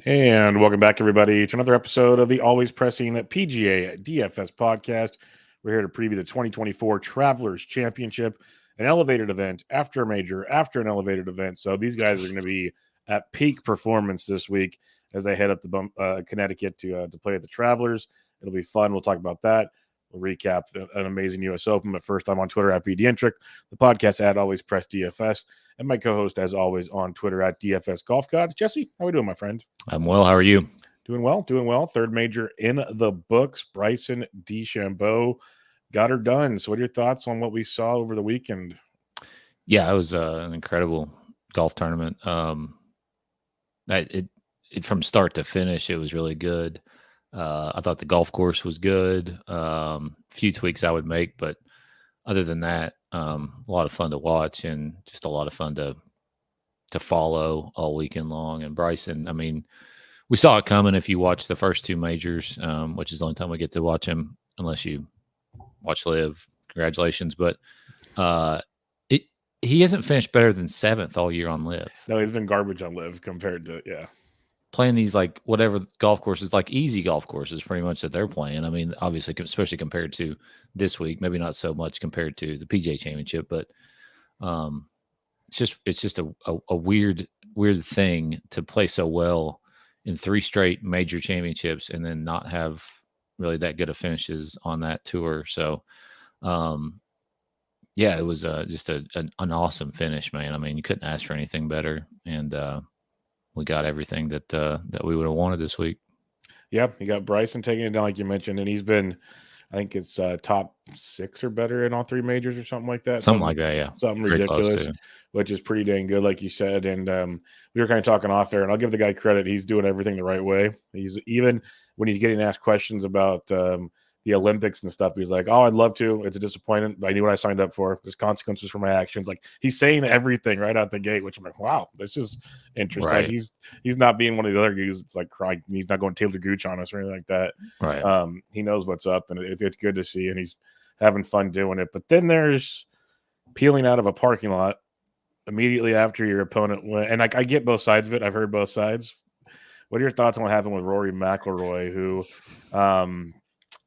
And welcome back, everybody, to another episode of the Always Pressing PGA DFS podcast. We're here to preview the 2024 Travelers Championship, an elevated event after a major, after an elevated event. So these guys are going to be at peak performance this week as they head up to Connecticut to play at the Travelers. It'll be fun. We'll talk about that. We'll recap an amazing U.S. Open. But first, I'm on Twitter at BDentric, the podcast at Always Press DFS, and my co-host, as always, on Twitter at DFS Golf Gods. Jesse, how are we doing, my friend? I'm well. How are you? Doing well. Third major in the books. Bryson DeChambeau got her done. So what are your thoughts on what we saw over the weekend? Yeah, it was an incredible golf tournament. It from start to finish, it was really good. I thought the golf course was good. Few tweaks I would make, but other than that, a lot of fun to watch and just a lot of fun to follow all weekend long. And Bryson, I mean, we saw it coming if you watch the first two majors, which is the only time we get to watch him unless you watch Live. Congratulations. But he hasn't finished better than 7th all year on Live. No, he's been garbage on Live compared to, playing these like whatever golf courses, like easy golf courses pretty much that they're playing. I mean, obviously, especially compared to this week, maybe not so much compared to the PGA Championship, but it's just a weird thing to play so well in 3 straight major championships and then not have really that good of finishes on that tour. So, yeah, it was just an awesome finish, man. I mean, you couldn't ask for anything better, and we got everything that we would have wanted this week. Yeah, you got Bryson taking it down, like you mentioned, and he's been, I think it's top 6 or better in all 3 majors or something like that. Something like that, yeah. Something very ridiculous, which is pretty dang good, like you said. And we were kind of talking off there, and I'll give the guy credit. He's doing everything the right way. He's even when he's getting asked questions about the Olympics and stuff, he's like, "Oh, I'd love to. It's a disappointment, but I knew what I signed up for. There's consequences for my actions." Like he's saying everything right out the gate, which I'm like, "Wow, this is interesting." Right. Like, he's not being one of these other guys. It's like crying. He's not going Taylor Gooch on us or anything like that. Right. He knows what's up, and it's good to see, and he's having fun doing it. But then there's peeling out of a parking lot immediately after your opponent went, and I get both sides of it. I've heard both sides. What are your thoughts on what happened with Rory McIlroy, who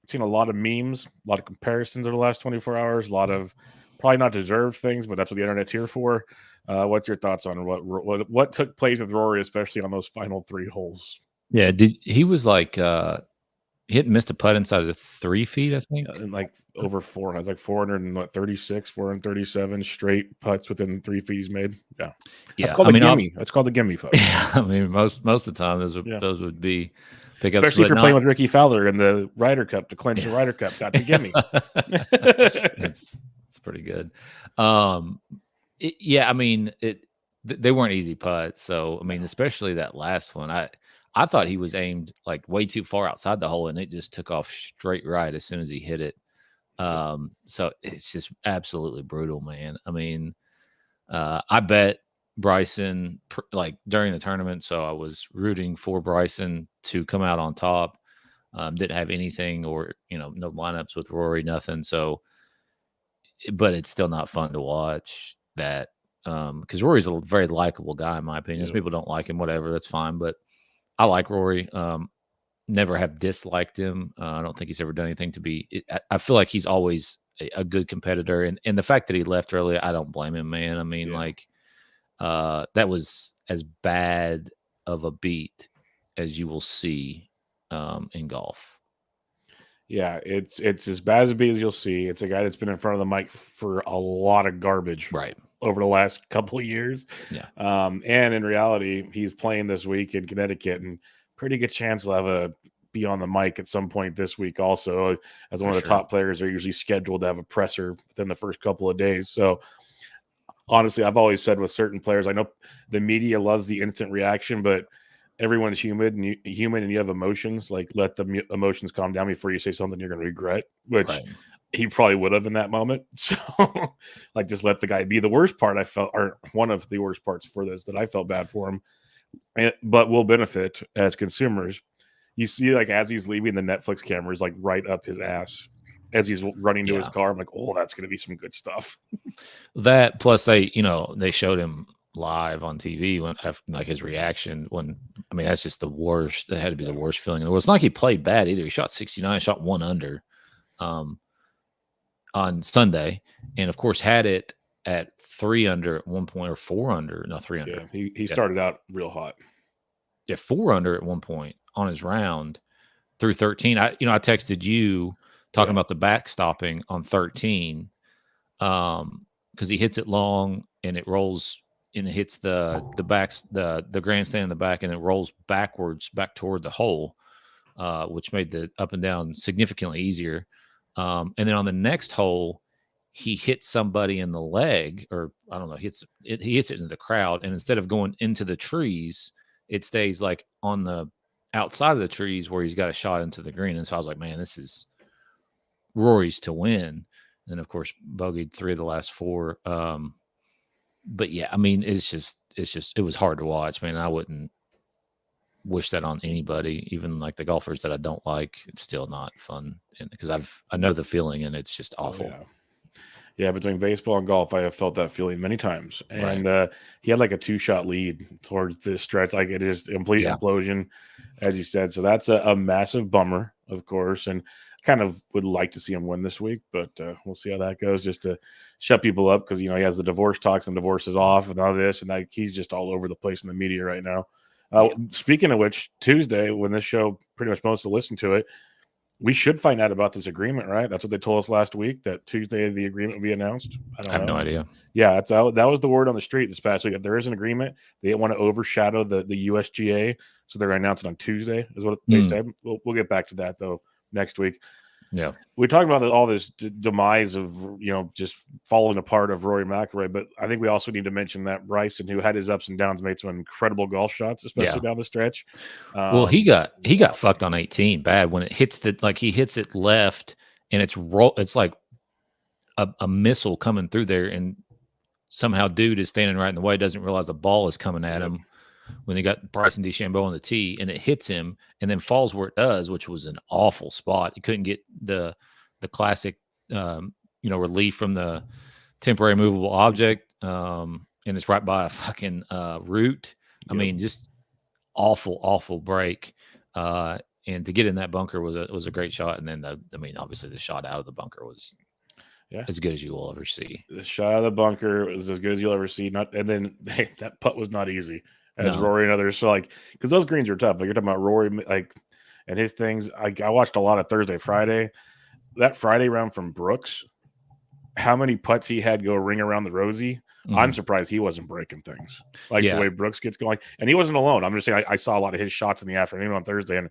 seen a lot of memes, a lot of comparisons over the last 24 hours, a lot of probably not deserved things, but that's what the internet's here for. What's your thoughts on what took place with Rory, especially on those final 3 holes? Yeah, he was like he hadn't missed a putt inside of the 3 feet, I think. And like over 4. I was like 436, 437 straight putts within 3 feet he's made. Yeah. That's called the gimme. That's called the gimme, folks. Yeah, I mean, most of the time those would be pickups. Especially if you're playing with Ricky Fowler in the Ryder Cup to clinch the Ryder Cup. That's a gimme. It's pretty good. I mean, they weren't easy putts. So, I mean, especially that last one, I thought he was aimed like way too far outside the hole, and it just took off straight right as soon as he hit it. So it's just absolutely brutal, man. I mean, I bet Bryson like during the tournament, so I was rooting for Bryson to come out on top. Didn't have anything or no lineups with Rory, nothing. So, but it's still not fun to watch that because Rory's a very likable guy in my opinion. Some people don't like him, whatever, that's fine, but I like Rory. Never have disliked him. I don't think he's ever done anything to be. I feel like he's always a good competitor, and the fact that he left early, I don't blame him, man. I mean, that was as bad of a beat as you will see in golf. Yeah, it's as bad as a beat as you'll see. It's a guy that's been in front of the mic for a lot of garbage, right, over the last couple of years. Yeah. And in reality, he's playing this week in Connecticut, and pretty good chance he'll be on the mic at some point this week also, as one of the top players are usually scheduled to have a presser within the first couple of days. So honestly, I've always said with certain players, I know the media loves the instant reaction, but everyone's human and you have emotions. Like, let the emotions calm down before you say something you're going to regret, which he probably would have in that moment. So like, just let the guy be. The worst part I felt, or one of the worst parts for this that I felt bad for him, but will benefit as consumers. You see, like, as he's leaving, the Netflix cameras like right up his ass as he's running to his car. I'm like, oh, that's going to be some good stuff. That plus they showed him live on TV when like his reaction that's just the worst. That had to be the worst feeling in the world. It's not like he played bad either. He shot 69, shot 1 under on Sunday, and of course had it at 3 under at one point, or 4 under. No, 3 under. Yeah, he started out real hot. Yeah, 4 under at one point on his round through 13. I texted you talking about the backstopping on 13, because he hits it long and it rolls and it hits the grandstand in the back, and it rolls backwards back toward the hole, which made the up and down significantly easier. And then on the next hole, he hits somebody in the leg, or I don't know, he hits it into the crowd, and instead of going into the trees, it stays like on the outside of the trees where he's got a shot into the green. And so I was like, man, this is Rory's to win. And of course, bogeyed 3 of the last 4. But yeah, I mean, it was hard to watch, man. I wouldn't wish that on anybody, even like the golfers that I don't like. It's still not fun, because I know the feeling, and it's just awful. Oh, yeah, between baseball and golf, I have felt that feeling many times. And he had like a 2-shot lead towards this stretch. Like, it is a complete implosion, as you said. So that's a massive bummer, of course. And kind of would like to see him win this week, but we'll see how that goes, just to shut people up, because, he has the divorce talks and divorce is off and all this. And he's just all over the place in the media right now. Speaking of which, Tuesday, when this show pretty much most will listen to it, we should find out about this agreement, right? That's what they told us last week, that Tuesday the agreement will be announced. I have no idea. Yeah, that was the word on the street this past week. If there is an agreement, they don't want to overshadow the USGA, so they're going to announce it on Tuesday, is what they said. We'll get back to that, though, next week. Yeah, we talked about all this demise of just falling apart of Rory McIlroy, but I think we also need to mention that Bryson, who had his ups and downs, made some incredible golf shots, especially down the stretch. Well, he got fucked on 18 bad when it hits he hits it left, and it's like a missile coming through there, and somehow dude is standing right in the way, doesn't realize the ball is coming at him when they got Bryson DeChambeau on the tee, and it hits him and then falls where it does, which was an awful spot. He couldn't get the classic, relief from the temporary movable object. And it's right by a fucking root. I mean, just awful break. And to get in that bunker was a great shot. And then obviously the shot out of the bunker was as good as you will ever see. The shot out of the bunker was as good as you'll ever see. And then that putt was not easy. Rory and others, so because those greens are tough. Like, you're talking about Rory, and his things. I watched a lot of Thursday, Friday. That Friday round from Brooks, how many putts he had go ring around the rosy. I'm surprised he wasn't breaking things the way Brooks gets going. And he wasn't alone. I'm just saying, I saw a lot of his shots in the afternoon on Thursday, and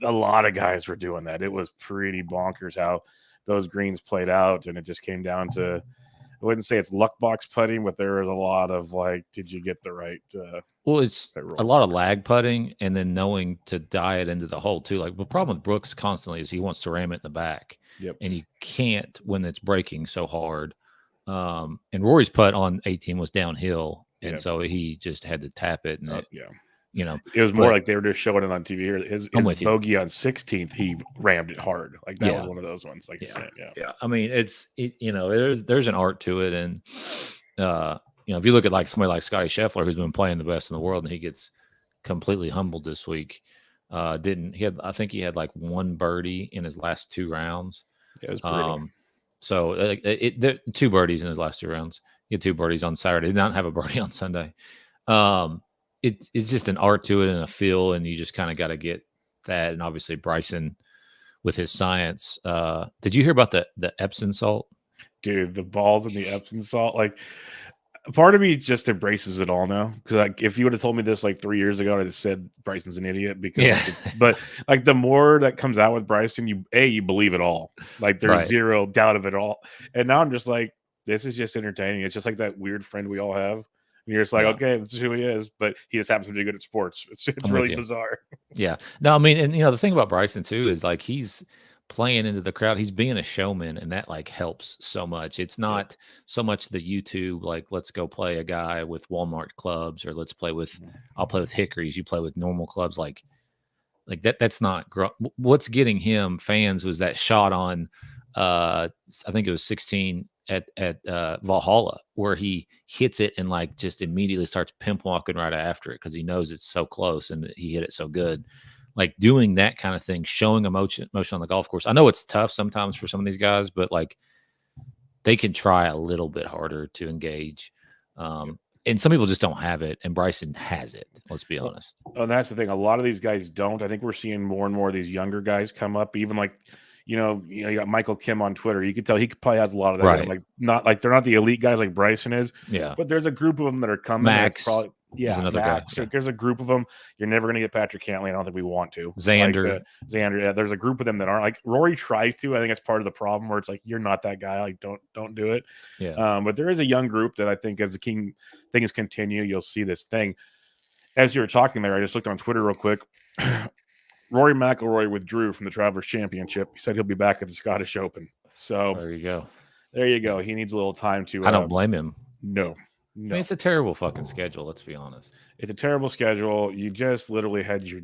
a lot of guys were doing that. It was pretty bonkers how those greens played out, and it just came down to, I wouldn't say it's luck box putting, but there was a lot of did you get the right? Well, it's a lot of lag putting, and then knowing to die it into the hole too. Like, the problem with Brooks constantly is he wants to ram it in the back, and you can't when it's breaking so hard. And Rory's putt on 18 was downhill, and so he just had to tap it, and it was more like they were just showing it on TV here. His bogey on 16th, he rammed it hard. Like, that was one of those ones. Like, yeah. I mean, there's an art to it, and if you look at somebody like Scotty Scheffler, who's been playing the best in the world, and he gets completely humbled this week. I think he had 1 birdie in his last 2 rounds. Yeah, it was brutal. So 2 birdies in his last 2 rounds. He had 2 birdies on Saturday. He did not have a birdie on Sunday. It's just an art to it and a feel, and you just kind of got to get that. And obviously Bryson with his science. Did you hear about the Epsom salt? Dude, the balls in the Epsom salt, part of me just embraces it all now, because if you would have told me this 3 years ago, I'd have said Bryson's an idiot, because but the more that comes out with Bryson, you believe it all. There's zero doubt of it all. And now I'm just this is just entertaining. It's just like that weird friend we all have. And you're just okay, this is who he is, but he just happens to be good at sports. It's really bizarre. Yeah. No, I mean, and the thing about Bryson too is he's playing into the crowd. He's being a showman, and that helps so much. It's not so much the YouTube, let's go play a guy with Walmart clubs, or I'll play with Hickories, you play with normal clubs. Like that. That's not what's getting him fans was that shot on, I think it was 16 at Valhalla, where he hits it and like just immediately starts pimp walking right after it because he knows it's so close and he hit it so good. Like doing that kind of thing, showing emotion on the golf course. I know it's tough sometimes for some of these guys, but like they can try a little bit harder to engage. And some people just don't have it, and Bryson has it. Let's be honest. And that's the thing. A lot of these guys don't. I think we're seeing more and more of these younger guys come up. Even like, you got Michael Kim on Twitter. You could tell he probably has a lot of that. Right. Like not like they're not the elite guys like Bryson is. Yeah. But there's a group of them that are coming. Max. Probably, another Max. guy. Yeah. There's a group of them. You're never going to get Patrick Cantley. I don't think we want to. Xander. Like, Xander. Yeah, there's a group of them that aren't. Like Rory tries to. I think that's part of the problem where it's like you're not that guy. Like don't do it. Yeah. But there is a young group that I think as the things continue, you'll see this thing. As you were talking there, I just looked on Twitter real quick. Rory McIlroy withdrew from the Travelers Championship. He said he'll be back at the Scottish Open. So there you go. There you go. He needs a little time to. I don't blame him. No. I mean, it's a terrible fucking schedule. Let's be honest. It's a terrible schedule. You just literally had your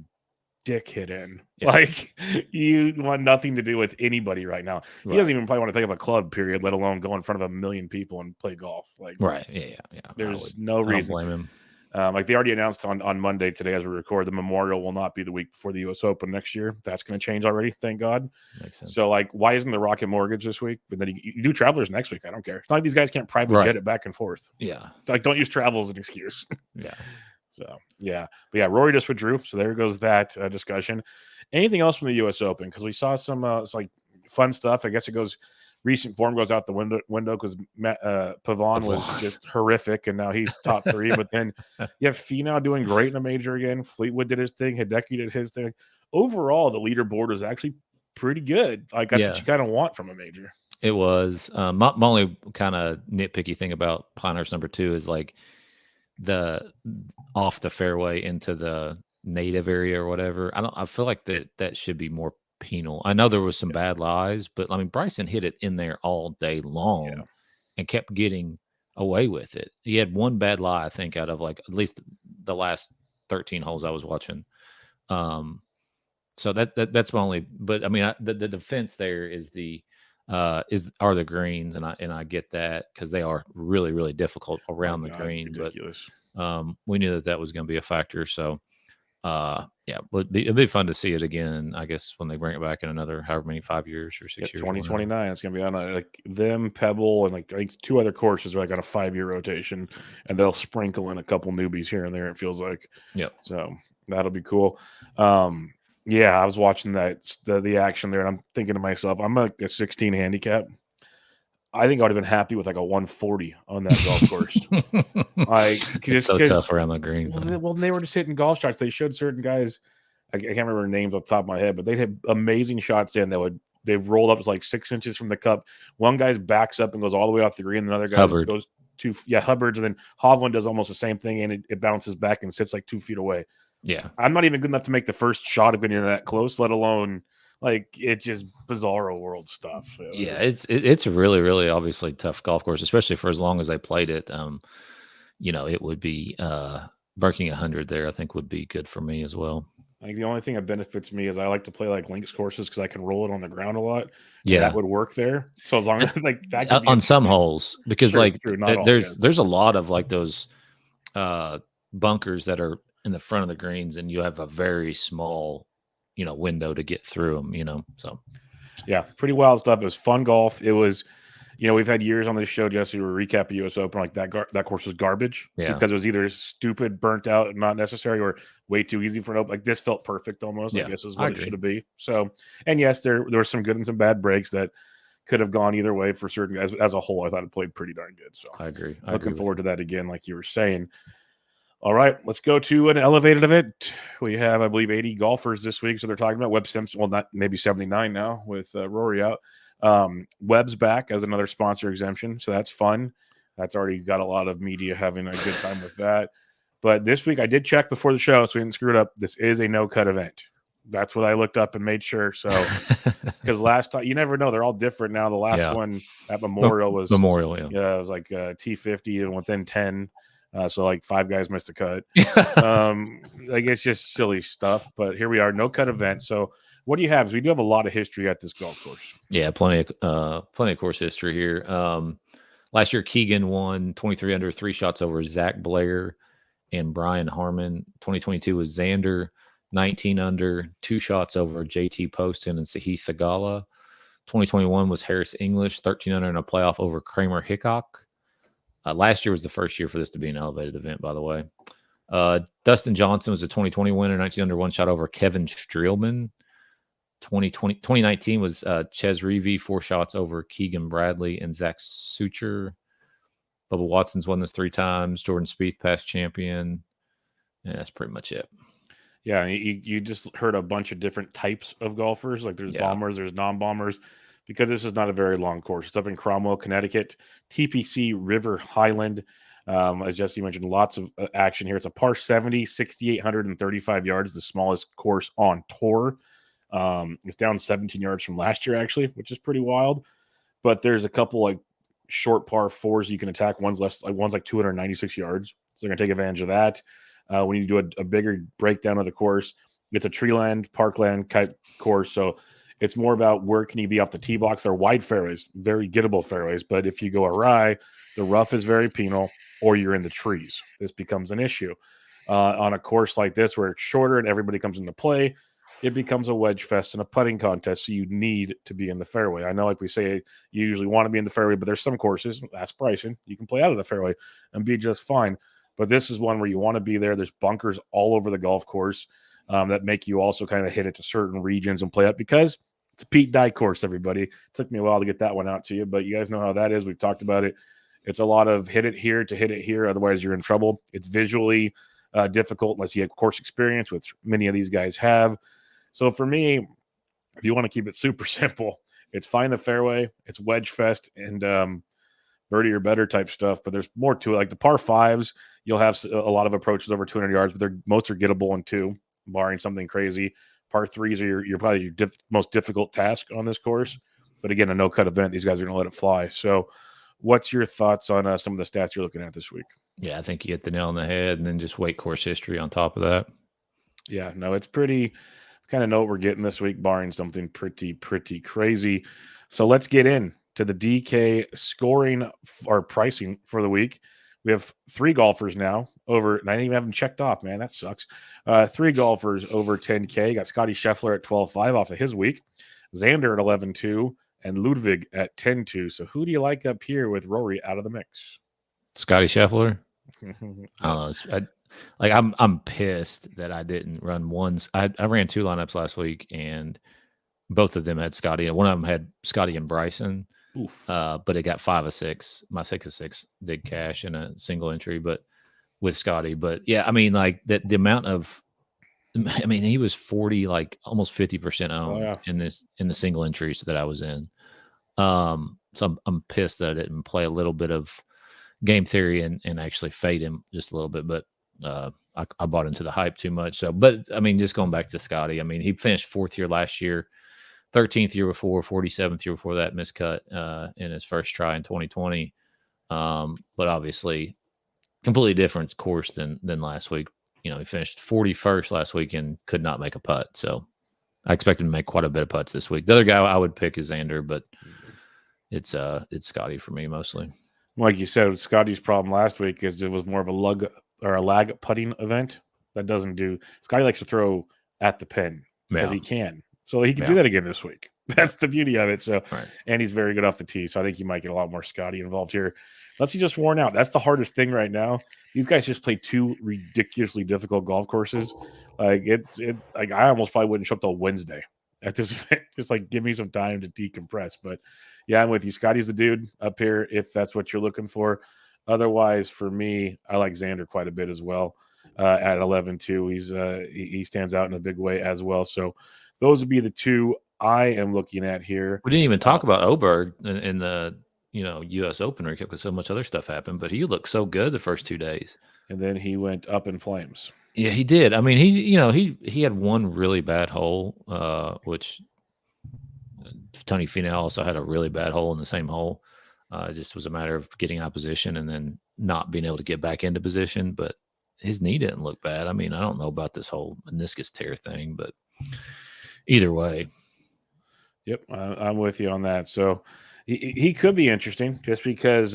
dick hit in. Yeah. Like you want nothing to do with anybody right now. He Right. doesn't even probably want to pick up a club, period, let alone go in front of 1 million people and play golf. Like right. Yeah. There's no reason. I don't blame him. Like they already announced on Monday today as we record, the Memorial will not be the week before the U.S. Open next year. That's going to change already, thank God. Makes sense. So, like, why isn't the Rocket Mortgage this week? But then you do Travelers next week. I don't care. It's not like these guys can't private jet it back and forth. Yeah. It's like, don't use travel as an excuse. Yeah. So, yeah. But yeah, Rory just withdrew. So there goes that discussion. Anything else from the U.S. Open? Because we saw some it's like fun stuff. I guess it goes – recent form goes out the window because Pavon was just horrific, and now he's top 3. But then you have Finau doing great in a major again. Fleetwood did his thing. Hideki did his thing. Overall, the leaderboard is actually pretty good. Like that's what you kind of want from a major. It was. My only kind of nitpicky thing about Pinehurst number 2 is like the off the fairway into the native area or whatever. I feel like that should be more penal. I know there was some bad lies, but I mean Bryson hit it in there all day long and kept getting away with it. He had one bad lie, I think, out of like at least the last 13 holes I was watching. So that's my only. But I mean, the defense there is are the greens, and I get that because they are really really difficult around the green. Ridiculous. But we knew that was going to be a factor. So. It'd be fun to see it again, I guess, when they bring it back in another however many 5 years or 6 years. 2029. It's gonna be on like them, Pebble, and like I think 2 other courses are like on a 5-year rotation, and they'll sprinkle in a couple newbies here and there. It feels like. Yep. So that'll be cool. Yeah, I was watching the action there, and I'm thinking to myself, I'm like a 16 handicap. I think I would have been happy with like a 140 on that golf course. It's so tough around the green. Well, they were just hitting golf shots. They showed certain guys, I can't remember their names off the top of my head, but they had amazing shots in that they've rolled up to like 6 inches from the cup. One guy's backs up and goes all the way off the green. And another guy goes Hubbard's, and then Hovland does almost the same thing, and it bounces back and sits like 2 feet away. Yeah, I'm not even good enough to make the first shot of getting that close, let alone. Like it's just bizarro world stuff. It's a really, really obviously tough golf course, especially for as long as they played it. It would be breaking 100 there. I think would be good for me as well. I think the only thing that benefits me is I like to play like links courses because I can roll it on the ground a lot. Yeah, that would work there. So as long as like that on some holes, because there's a lot of like those bunkers that are in the front of the greens, and you have a very small window to get through them, so. Yeah, pretty wild stuff. It was fun golf. It was, we've had years on this show, Jesse, where we recap the U.S. Open, like that course was garbage because it was either stupid, burnt out, not necessary, or way too easy for an open. Like this felt perfect almost, I guess is what it should have been. So, and yes, there were some good and some bad breaks that could have gone either way for certain guys. As a whole, I thought it played pretty darn good. So I agree. Looking forward to that again, like you were saying. All right, let's go to an elevated event. We have, I believe, 80 golfers this week. So they're talking about Webb Simpson. Well, not maybe 79 now with Rory out. Webb's back as another sponsor exemption. So that's fun. That's already got a lot of media having a good time with that. But this week I did check before the show, so we didn't screw it up. This is a no-cut event. That's what I looked up and made sure. So because last time, you never know. They're all different now. The last one at Memorial was Memorial. Yeah, it was like T50 and within 10. So like 5 guys missed a cut. Like it's just silly stuff. But here we are, no cut event. So what do you have? We do have a lot of history at this golf course. Yeah, plenty of course history here. Last year, Keegan won 23 under, 3 shots over Zach Blair and Brian Harmon. 2022 was Xander, 19 under, 2 shots over JT Poston and Sahith Theegala. 2021 was Harris English, 13 under in a playoff over Kramer Hickok. Last year was the first year for this to be an elevated event, by the way. Dustin Johnson was a 2020 winner, 19 under, 1 shot over Kevin Streelman. 2019 was Ches Reavie, 4 shots over Keegan Bradley and Zach Sucher. Bubba Watson's won this 3 times. Jordan Spieth, past champion. And that's pretty much it. Yeah, you just heard a bunch of different types of golfers. Like there's bombers, there's non-bombers, because this is not a very long course. It's up in Cromwell, Connecticut, TPC River Highland. As Jesse mentioned, lots of action here. It's a par 70, 6,835 yards, the smallest course on tour. It's down 17 yards from last year, actually, which is pretty wild. But there's a couple like short par 4s you can attack. One's like 296 yards. So they're going to take advantage of that. When you do a bigger breakdown of the course, it's a treeland, parkland type course. So it's more about where can you be off the tee box. They're wide fairways, very gettable fairways. But if you go awry, the rough is very penal, or you're in the trees. This becomes an issue. On a course like this where it's shorter and everybody comes into play, it becomes a wedge fest and a putting contest. So you need to be in the fairway. I know, like we say, you usually want to be in the fairway, but there's some courses, ask Bryson, you can play out of the fairway and be just fine. But this is one where you want to be there. There's bunkers all over the golf course that make you also kind of hit it to certain regions and play up, because it's a Pete Dye course, everybody. It took me a while to get that one out to you, but you guys know how that is. We've talked about it. It's a lot of hit it here to hit it here. Otherwise, you're in trouble. It's visually difficult unless you have course experience, which many of these guys have. So for me, if you want to keep it super simple, it's find the fairway, it's wedge fest, and birdie or better type stuff. But there's more to it. Like the par 5s, you'll have a lot of approaches over 200 yards, but most are gettable in 2, barring something crazy. Par 3s are your probably your most difficult task on this course. But again, a no-cut event, these guys are going to let it fly. So what's your thoughts on some of the stats you're looking at this week? Yeah, I think you hit the nail on the head, and then just weight course history on top of that. Yeah, no, it's pretty – kind of know what we're getting this week, barring something pretty crazy. So let's get in to the DK scoring or pricing for the week. We have 3 golfers now over, and I didn't even have them checked off, man. That sucks. 3 golfers over 10K. You got Scotty Scheffler at 12.5 off of his week, Xander at 11.2, and Ludwig at 10.2. So who do you like up here with Rory out of the mix? Scotty Scheffler. I don't know. I'm pissed that I didn't run ones. I ran 2 lineups last week, and both of them had Scotty. One of them had Scotty and Bryson. But it got 5 of 6. My 6 of 6 did cash in a single entry, but with Scotty. But yeah, I mean, like the amount of, I mean, he was 40, like almost 50% owned in the single entries that I was in. So I'm pissed that I didn't play a little bit of game theory and actually fade him just a little bit, but I bought into the hype too much. So, but I mean, just going back to Scotty, I mean, he finished 4th here last year, 13th year before, 47th year before that, miscut in his first try in 2020. But obviously, completely different course than last week. You know, he finished 41st last week and could not make a putt. So I expect him to make quite a bit of putts this week. The other guy I would pick is Xander, but it's Scotty for me mostly. Like you said, Scotty's problem last week is it was more of a lag putting event. That doesn't do. Scotty likes to throw at the pin because he can. So he can do that again this week. That's the beauty of it. So, and he's very good off the tee. So I think you might get a lot more Scotty involved here. Unless he's just worn out. That's the hardest thing right now. These guys just play 2 ridiculously difficult golf courses. Like it's like I almost probably wouldn't show up till Wednesday at this event. Just like give me some time to decompress. But yeah, I'm with you. Scotty's the dude up here if that's what you're looking for. Otherwise, for me, I like Xander quite a bit as well at 11-2. He stands out in a big way as well. So those would be the 2 I am looking at here. We didn't even talk about Oberg in the U.S. Open recap because so much other stuff happened, but he looked so good the first 2 days. And then he went up in flames. Yeah, he did. I mean, he had one really bad hole, which Tony Finau also had a really bad hole in the same hole. It just was a matter of getting out of position and then not being able to get back into position. But his knee didn't look bad. I mean, I don't know about this whole meniscus tear thing, but either way. Yep, I'm with you on that. So, He could be interesting just because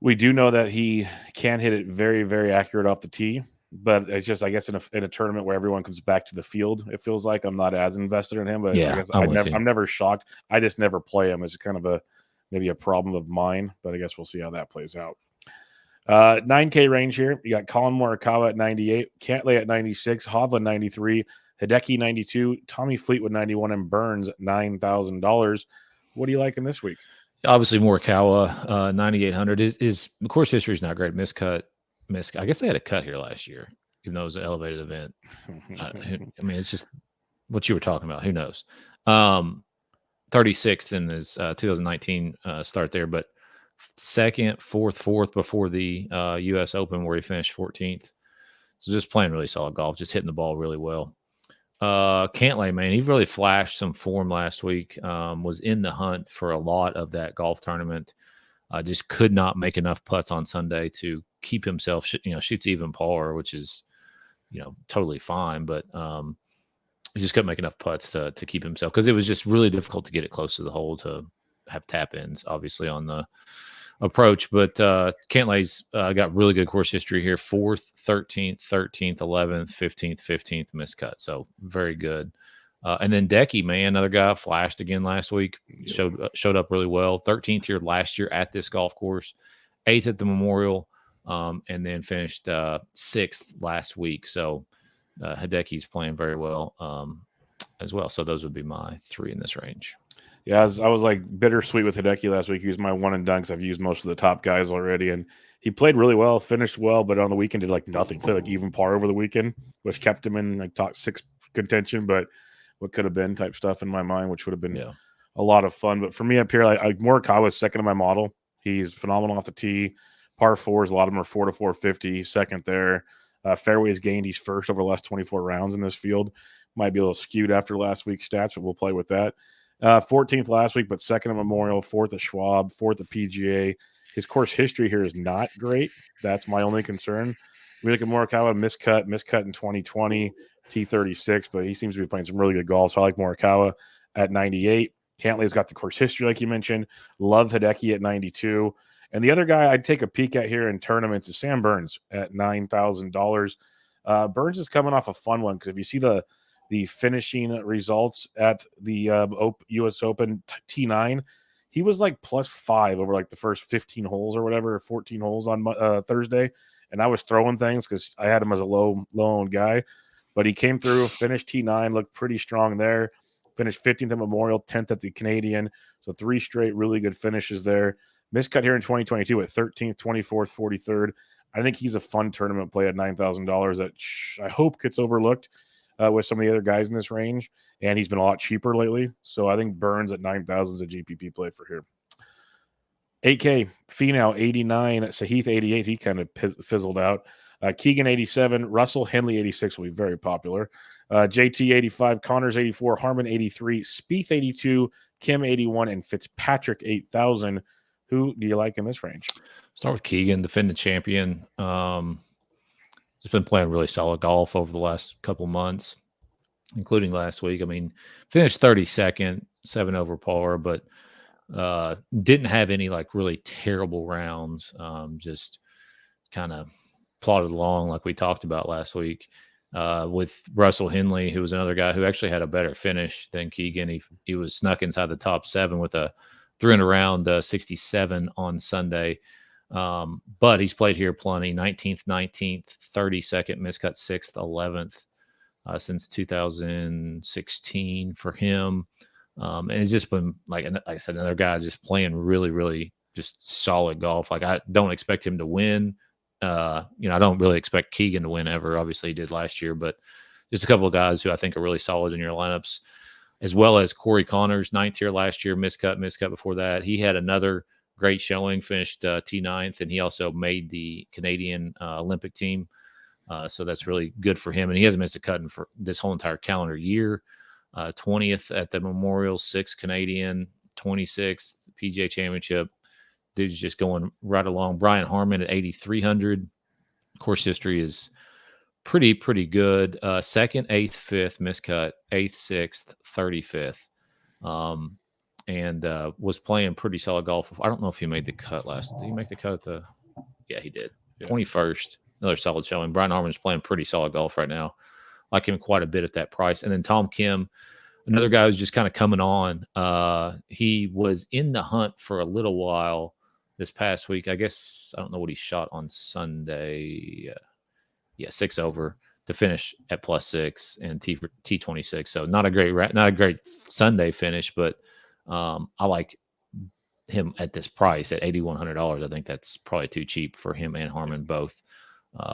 we do know that he can hit it very, very accurate off the tee. But it's just, I guess, in a tournament where everyone comes back to the field, it feels like I'm not as invested in him. But I Yeah, guess I'm with you. I'm never shocked. I just never play him as kind of maybe a problem of mine. But I guess we'll see how that plays out. 9K range here. You got Colin Morikawa at 98, Cantlay at 96, Hovland 93, Hideki 92, Tommy Fleetwood 91, and Burns $9,000. What do you like in this week? Obviously, Morikawa 9,800 is of course history is not great. Miscut. I guess they had a cut here last year, even though it was an elevated event. I mean, it's just what you were talking about. Who knows? 36th in his 2019 start there, but second, fourth before the U.S. Open where he finished 14th. So just playing really solid golf, just hitting the ball really well. Cantlay, man, he really flashed some form last week. Was in the hunt for a lot of that golf tournament. Just could not make enough putts on Sunday to keep himself, shoots even par, which is, totally fine. But he just couldn't make enough putts to keep himself because it was just really difficult to get it close to the hole to have tap ins, obviously, on the approach. But Cantlay's got really good course history here: 4th, 13th, 13th, 11th, 15th, 15th miscut. So very good. And then Decky, man, another guy flashed again last week. Showed up really well. 13th here last year at this golf course, 8th at the Memorial, and then finished 6th last week. So Hideki's playing very well as well. So those would be my 3 in this range. Yeah, I was like bittersweet with Hideki last week. He was my one and done because I've used most of the top guys already, and he played really well, finished well, but on the weekend did like nothing. Played like even par over the weekend, which kept him in like top 6 contention, but what could have been type stuff in my mind, which would have been a lot of fun. But for me up here, like Morikawa is second in my model. He's phenomenal off the tee. Par 4s, a lot of them are 4 to 450. Second there. Fairways gained. He's first over the last 24 rounds in this field. Might be a little skewed after last week's stats, but we'll play with that. 14th last week, but second at Memorial, 4th at Schwab, 4th at PGA. His course history here is not great. That's my only concern. We look at Morikawa, miscut in 2020, T36, but he seems to be playing some really good golf. So I like Morikawa at 98. Cantlay's got the course history, like you mentioned. Love Hideki at 92. And the other guy I'd take a peek at here in tournaments is Sam Burns at $9,000. Burns is coming off a fun one because if you see the finishing results at the U.S. Open T9, he was like +5 over like the first 15 holes or whatever, or 14 holes on Thursday. And I was throwing things because I had him as a low-owned guy. But he came through, finished T9, looked pretty strong there. Finished 15th at Memorial, 10th at the Canadian. So 3 straight really good finishes there. Miscut here in 2022 at 13th, 24th, 43rd. I think he's a fun tournament play at $9,000 that I hope gets overlooked with some of the other guys in this range. And he's been a lot cheaper lately. So I think Burns at 9,000 is a GPP play for here. 8K, Finau 89, Sahith 88. He kind of fizzled out. Keegan 87, Russell Henley 86 will be very popular. JT 85, Connors 84, Harmon 83, Spieth 82, Kim 81, and Fitzpatrick 8,000. Who do you like in this range? Start with Keegan, defending champion. Just been playing really solid golf over the last couple months, including last week. I mean, finished 32nd, 7 over par, but didn't have any like really terrible rounds. Just kind of plodded along like we talked about last week with Russell Henley, who was another guy who actually had a better finish than Keegan. He was snuck inside the top 7 with a 300 round 67 on Sunday. But he's played here plenty. 19th, 19th, 32nd, miscut 6th, 11th since 2016 for him. And it's just been like I said, another guy just playing really, really just solid golf. Like I don't expect him to win. I don't really expect Keegan to win ever. Obviously, he did last year, but just a couple of guys who I think are really solid in your lineups, as well as Corey Connors, 9th here last year, miscut before that. He had another great showing, finished T9th, and he also made the Canadian Olympic team. So that's really good for him. And he hasn't missed a cut for this whole entire calendar year. 20th at the Memorial, 6th Canadian, 26th PGA Championship. Dude's just going right along. Brian Harmon at 8,300. Course history is pretty good. 2nd, 8th, 5th, miscut, 8th, 6th, 35th. and was playing pretty solid golf. I don't know if he made the cut last. Did he make the cut at the? Yeah, he did. Yeah. 21st, another solid showing. Brian Harman's playing pretty solid golf right now. Like him quite a bit at that price. And then Tom Kim, another guy who's just kind of coming on. He was in the hunt for a little while this past week. I guess I don't know what he shot on Sunday. Yeah, 6 over to finish at +6 and T26. So not a great Sunday finish, but I like him at this price at $8,100. I think that's probably too cheap for him and Harman both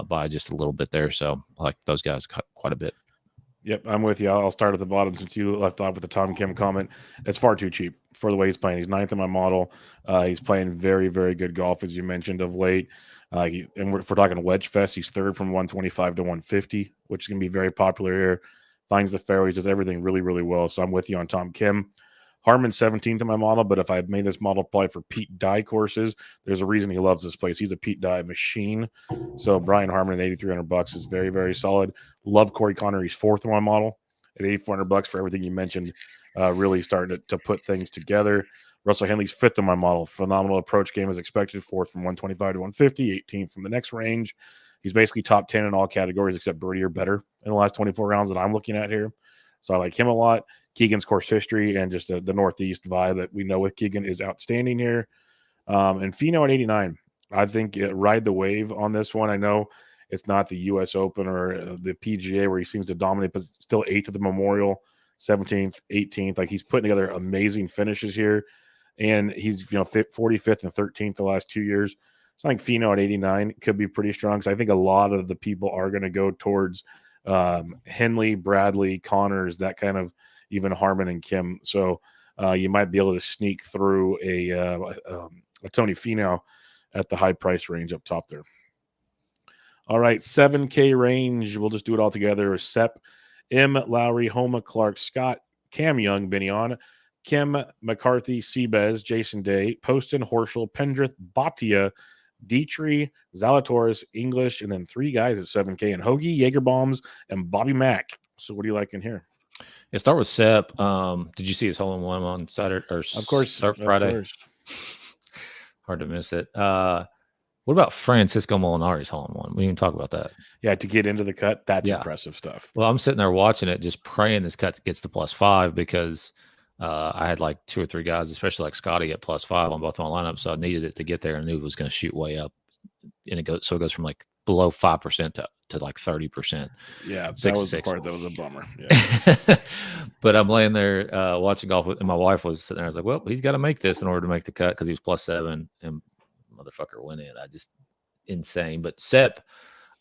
by just a little bit there. So I like those guys quite a bit. Yep, I'm with you. I'll start at the bottom since you left off with the Tom Kim comment. It's far too cheap for the way he's playing. He's 9th in my model. He's playing very, very good golf, as you mentioned, of late. And if we're talking wedge fest, he's 3rd from 125 to 150, which is going to be very popular here. Finds the fairways, does everything really, really well. So I'm with you on Tom Kim. Harman's 17th in my model, but if I had made this model play for Pete Dye courses, there's a reason he loves this place. He's a Pete Dye machine. So Brian Harman at $8,300 is very, very solid. Love Corey Connor. He's 4th in my model at $8,400 for everything you mentioned. Really starting to put things together. Russell Henley's 5th in my model. Phenomenal approach game as expected. 4th from 125 to 150. 18th from the next range. He's basically top 10 in all categories except birdie or better in the last 24 rounds that I'm looking at here. So I like him a lot. Keegan's course history and just the Northeast vibe that we know with Keegan is outstanding here. And Finau at 89. I think ride the wave on this one. I know it's not the U.S. Open or the PGA where he seems to dominate, but still 8th at the Memorial, 17th, 18th. Like he's putting together amazing finishes here. And he's 45th and 13th the last 2 years. So I think Finau at 89 could be pretty strong because I think a lot of the people are going to go towards Henley, Bradley, Connors, that kind of even Harman and Kim. So you might be able to sneak through a Tony Finau at the high price range up top there. All right, 7K range. We'll just do it all together. Sepp, M. Lowry, Homa, Clark, Scott, Cam Young, Binion, Kim, McCarthy, Seabez, Jason Day, Poston, Horschel, Pendrith, Bhatia, Dietrich, Zalatoris, English, and then 3 guys at 7K, and Hoagie, Jagerbombs, and Bobby Mack. So what do you like in here? Yeah, start with Sepp. Did you see his hole-in-one on Saturday or of course Friday? Of course. Hard to miss it. What about Francisco Molinari's hole-in-one? We didn't even talk about that. Yeah, to get into the cut, that's impressive stuff. Well, I'm sitting there watching it, just praying this cut gets to +5 because I had like 2 or 3 guys, especially like Scotty at +5 on both my lineups, so I needed it to get there and knew it was going to shoot way up. And it goes from like below 5% to like 30%. Yeah, that was the part that was a bummer. Yeah. But I'm laying there watching golf, and my wife was sitting there. I was like, well, he's got to make this in order to make the cut because he was +7, and motherfucker went in. Insane. But Sepp,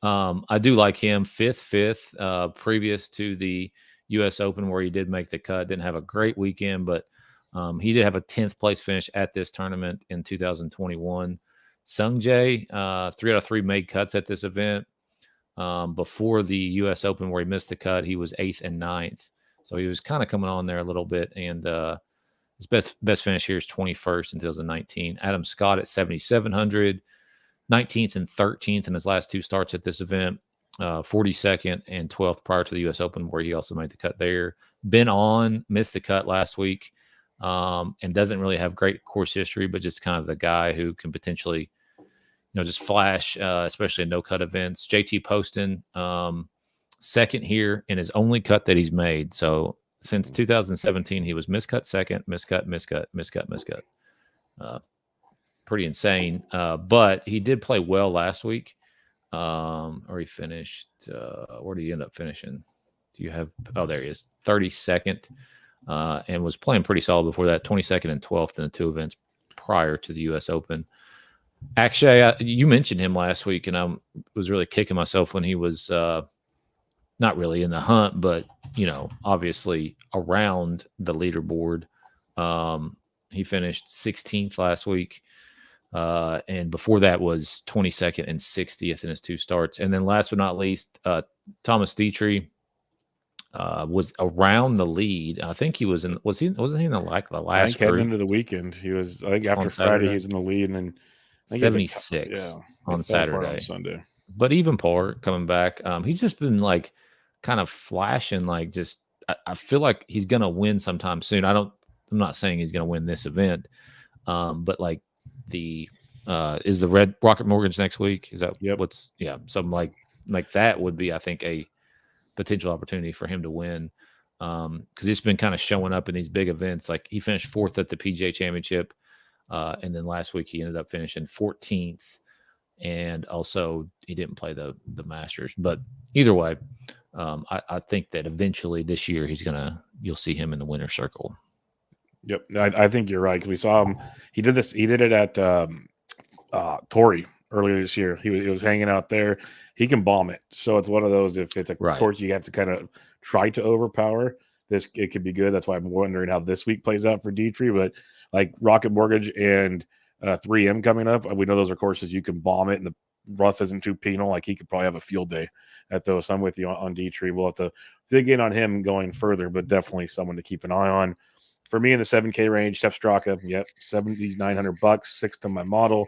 I do like him. Fifth, previous to the U.S. Open where he did make the cut. Didn't have a great weekend, but he did have a 10th place finish at this tournament in 2021. Sungjae, 3 out of 3 made cuts at this event. Before the U.S. Open where he missed the cut, he was 8th and 9th. So he was kind of coming on there a little bit. And his best finish here is 21st in 2019. Adam Scott at 7,700, 19th and 13th in his last 2 starts at this event. 42nd and 12th prior to the U.S. Open where he also made the cut there. Missed the cut last week and doesn't really have great course history, but just kind of the guy who can potentially just flash, especially in no-cut events. JT Poston, second here in his only cut that he's made. So since 2017, he was miscut second, miscut. Pretty insane. But he did play well last week. Or he finished, where did he end up finishing? Do you have, there he is, 32nd, and was playing pretty solid before that, 22nd and 12th in the 2 events prior to the U.S. Open. Actually, you mentioned him last week, and I was really kicking myself when he was not really in the hunt, but, obviously around the leaderboard. He finished 16th last week. And before that was 22nd and 60th in his 2 starts. And then last but not least, Thomas Dietrich was around the lead. I think he was wasn't he in the last I think group? heading into the weekend. He was, I think after Friday, he's in the lead, and then 76 on Saturday. On Sunday. But even par coming back, he's just been kind of flashing, I feel like he's gonna win sometime soon. not saying he's going to win this event, but like is the Red Rocket Mortgage next week? Is that something like that would be, I think, a potential opportunity for him to win, because he's been kind of showing up in these big events. Like he finished 4th at the PGA Championship, and then last week he ended up finishing 14th, and also he didn't play the Masters. But either way, I think that eventually this year you'll see him in the winner's circle. Yep, I think you're right, because we saw him. He did it at Torrey earlier this year. He was hanging out there. He can bomb it. So it's one of those, if it's a course you have to kind of try to overpower, it could be good. That's why I'm wondering how this week plays out for Dietrich. But like Rocket Mortgage and 3M coming up, we know those are courses you can bomb it, and the rough isn't too penal. Like he could probably have a field day at those. So I'm with you on Dietrich. We'll have to dig in on him going further, but definitely someone to keep an eye on. For me in the 7K range, Sepp Straka, $7,900, 6th on my model.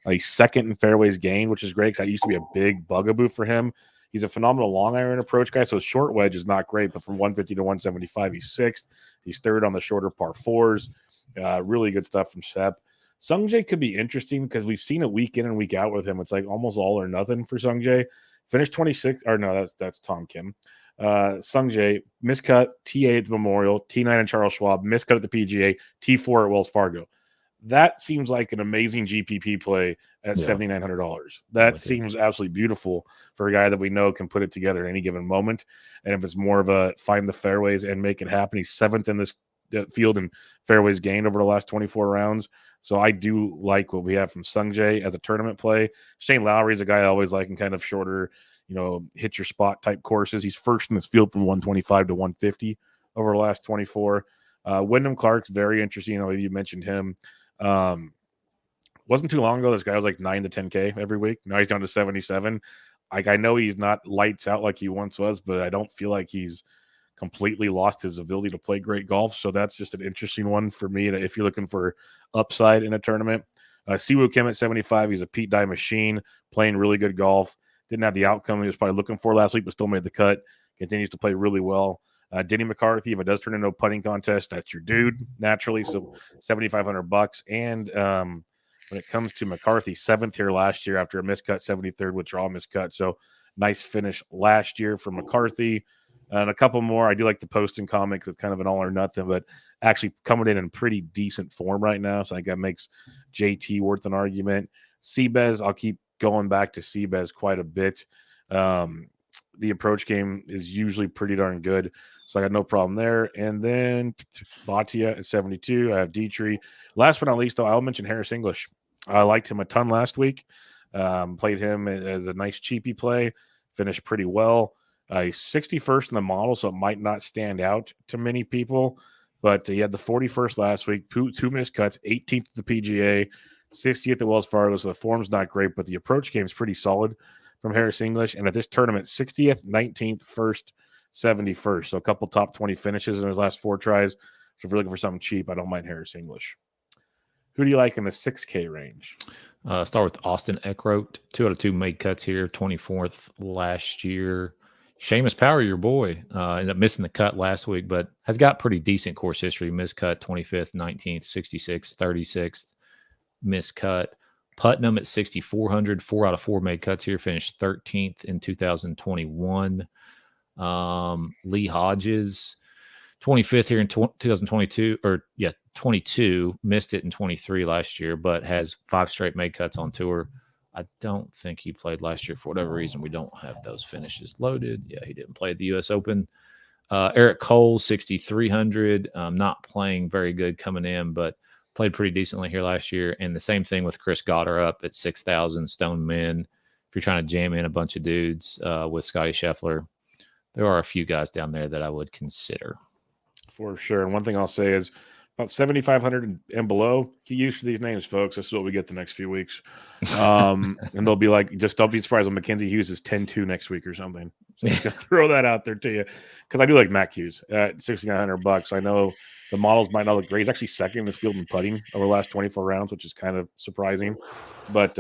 He's 2nd in fairways gained, which is great, because that used to be a big bugaboo for him. He's a phenomenal long iron approach guy, so his short wedge is not great, but from 150 to 175, he's 6th. He's 3rd on the shorter par 4s. Really good stuff from Sepp. Sungjae could be interesting, because we've seen it week in and week out with him. It's like almost all or nothing for Sungjae. Finished 26th, or no, that's Tom Kim. Sungjae, miscut, T8 at the Memorial, T9 at Charles Schwab, miscut at the PGA, T4 at Wells Fargo. That seems like an amazing GPP play at $7,900. That seems absolutely beautiful for a guy that we know can put it together at any given moment. And if it's more of a find the fairways and make it happen, he's 7th in this field in fairways gained over the last 24 rounds. So I do like what we have from Sungjae as a tournament play. Shane Lowry is a guy I always like in kind of shorter, hit your spot type courses. He's 1st in this field from 125 to 150 over the last 24. Wyndham Clark's very interesting. You mentioned him. Wasn't too long ago, this guy was like 9 to 10K every week. Now he's down to 77. I know he's not lights out like he once was, but I don't feel like he's completely lost his ability to play great golf. So that's just an interesting one for me if you're looking for upside in a tournament. Siwoo Kim at 75. He's a Pete Dye machine, playing really good golf. Didn't have the outcome he was probably looking for last week, but still made the cut. Continues to play really well. Denny McCarthy, if it does turn into a putting contest, that's your dude naturally. So $7,500. And when it comes to McCarthy, 7th here last year after a miscut, 73rd withdrawal miscut. So nice finish last year for McCarthy. And a couple more. I do like the post and comment, because it's kind of an all or nothing, but actually coming in pretty decent form right now. So I think that makes JT worth an argument. Seabez, I'll keep going back to Seabez quite a bit. The approach game is usually pretty darn good. So I got no problem there. And then Bhatia at 72. I have Dietrich. Last but not least, though, I'll mention Harris English. I liked him a ton last week. Played him as a nice cheapie play. Finished pretty well. He's 61st in the model, so it might not stand out to many people. But he had the 41st last week, two miscuts, 18th at the PGA, 60th at Wells Fargo. So the form's not great, but the approach game is pretty solid from Harris English. And at this tournament, 60th, 19th, 1st, 71st. So a couple top 20 finishes in his last 4 tries. So if you're looking for something cheap, I don't mind Harris English. Who do you like in the 6K range? Start with Austin Eckroat. 2 out of 2 made cuts here, 24th last year. Seamus Power, your boy, ended up missing the cut last week, but has got pretty decent course history. Miscut 25th, 19th, 66th, 36th. Miscut. Putnam at 6,400, 4 out of 4 made cuts here, finished 13th in 2021. Lee Hodges, 25th here in 2022, 22, missed it in 23 last year, but has 5 straight made cuts on tour. I don't think he played last year for whatever reason. We don't have those finishes loaded. Yeah, he didn't play at the U.S. Open. Eric Cole, 6,300, not playing very good coming in, but played pretty decently here last year. And the same thing with Chris Goddard up at 6,000. Stone Men. If you're trying to jam in a bunch of dudes with Scotty Scheffler, there are a few guys down there that I would consider. For sure. And one thing I'll say is about 7,500 and below, get used to these names, folks. This is what we get the next few weeks. And they'll be like, just don't be surprised when Mackenzie Hughes is 10-2 next week or something. So I'm just going to throw that out there to you, because I do like Mac Hughes at $6,900. I know the models might not look great. He's actually 2nd in this field in putting over the last 24 rounds, which is kind of surprising. But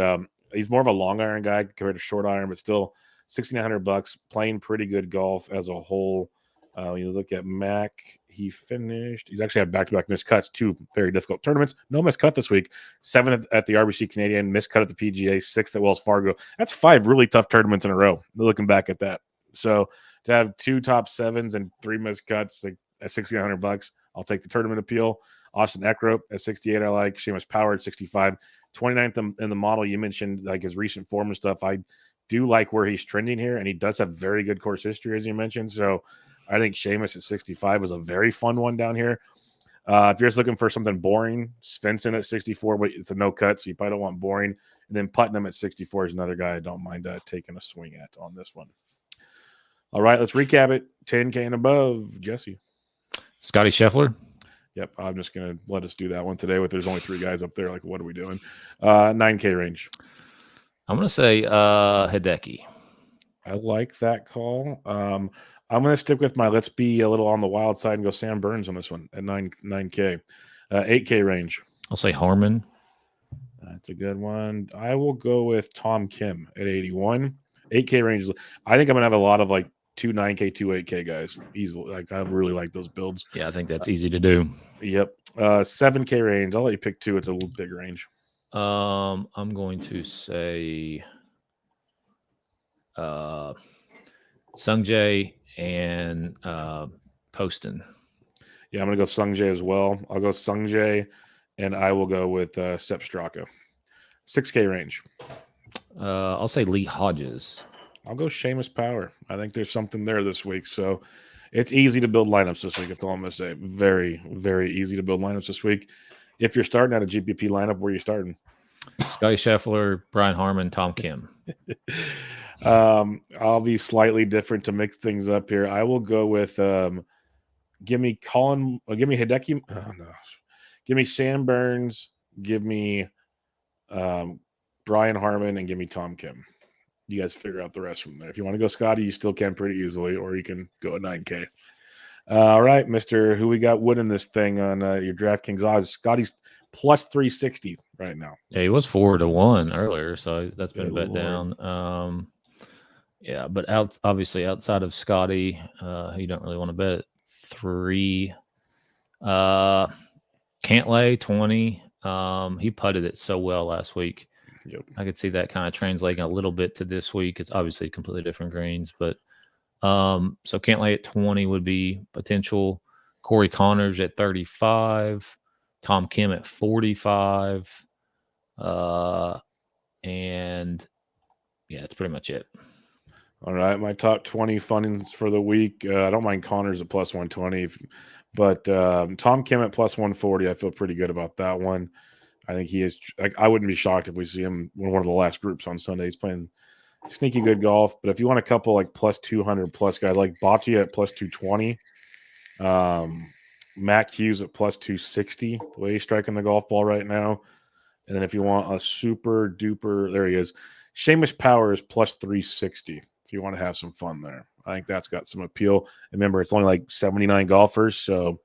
he's more of a long iron guy compared to short iron, but still $6,900, playing pretty good golf as a whole. You look at Mac, he's actually had back-to-back missed cuts, 2 very difficult tournaments. No missed cut this week. 7th at the RBC Canadian, missed cut at the PGA, 6th at Wells Fargo. That's 5 really tough tournaments in a row, looking back at that. So to have 2 top 7s and 3 missed cuts at $6,900, I'll take the tournament appeal. Austin Eckroat at 68, I like. Seamus Power at 65. 29th in the model, you mentioned like his recent form and stuff. I do like where he's trending here, and he does have very good course history, as you mentioned. So I think Seamus at 65 was a very fun one down here. If you're just looking for something boring, Svensson at 64, but it's a no cut, so you probably don't want boring. And then Putnam at 64 is another guy I don't mind taking a swing at on this one. All right, let's recap it. 10K and above, Jesse. Scotty Scheffler. Yep, I'm just going to let us do that one today. There's only 3 guys up there. Like, what are we doing? 9K range. I'm going to say Hideki. I like that call. I'm going to stick with let's be a little on the wild side and go Sam Burns on this one at 9K. 8K range. I'll say Harmon. That's a good one. I will go with Tom Kim at 81. 8K range. I think I'm going to have a lot of like 2 9K, 2 8K guys. Easily. Like, I really like those builds. Yeah, I think that's easy to do. Yep. 7K range. I'll let you pick 2. It's a little big range. I'm going to say Sungjae and Poston. Yeah, I'm going to go Sungjae as well. I'll go Sungjae, and I will go with Sepp Straka. 6K range. I'll say Lee Hodges. I'll go Seamus Power. I think there's something there this week. So it's easy to build lineups this week. That's all I'm going to say. Very, very easy to build lineups this week. If you're starting at a GPP lineup, where are you starting? Scotty Scheffler, Brian Harmon, Tom Kim. I'll be slightly different to mix things up here. I will go with give me Hideki. Oh, no. Give me Sam Burns. Give me Brian Harmon, and give me Tom Kim. You guys figure out the rest from there. If you want to go Scotty, you still can pretty easily, or you can go at 9K. All right, Mr. Who we got winning this thing on your DraftKings odds? Scotty's plus 360 right now. Yeah, he was 4-1 earlier, so that's been a bet down. Yeah, but obviously outside of Scotty, you don't really want to bet at 3. Cantlay 20. He putted it so well last week. Yep. I could see that kind of translating a little bit to this week. It's obviously completely different greens, but so Cantlay at 20 would be potential. Corey Connors at 35. Tom Kim at 45. And yeah, that's pretty much it. All right, my top 20 fundings for the week. I don't mind Connors at plus 120, but Tom Kim at plus 140. I feel pretty good about that one. I think he is. I wouldn't be shocked if we see him in one of the last groups on Sunday. He's playing sneaky good golf. But if you want a couple like plus 200 plus guys, like Bhatia at plus 220, Matt Hughes at plus 260, the way he's striking the golf ball right now. And then if you want a super duper, there he is. Seamus Power is plus 360 if you want to have some fun there. I think that's got some appeal. Remember, it's only like 79 golfers, so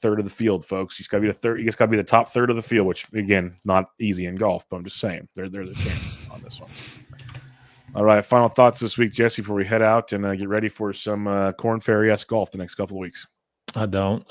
third of the field, folks. You just got to be the third. You just got to be the top third of the field, which again, not easy in golf. But I'm just saying, there's a chance on this one. All right, final thoughts this week, Jesse, before we head out and get ready for some Corn Ferry-esque golf the next couple of weeks. I don't.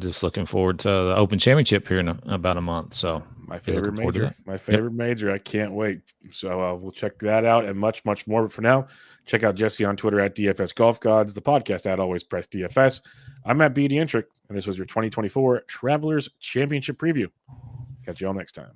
Just looking forward to the Open Championship here in about a month. So my favorite major. My favorite major. I can't wait. So we'll check that out and much, much more. But for now, check out Jesse on Twitter at DFS Golf Gods, the podcast at Always Press DFS. I'm at B. Dietrich, and this was your 2024 Travelers Championship Preview. Catch you all next time.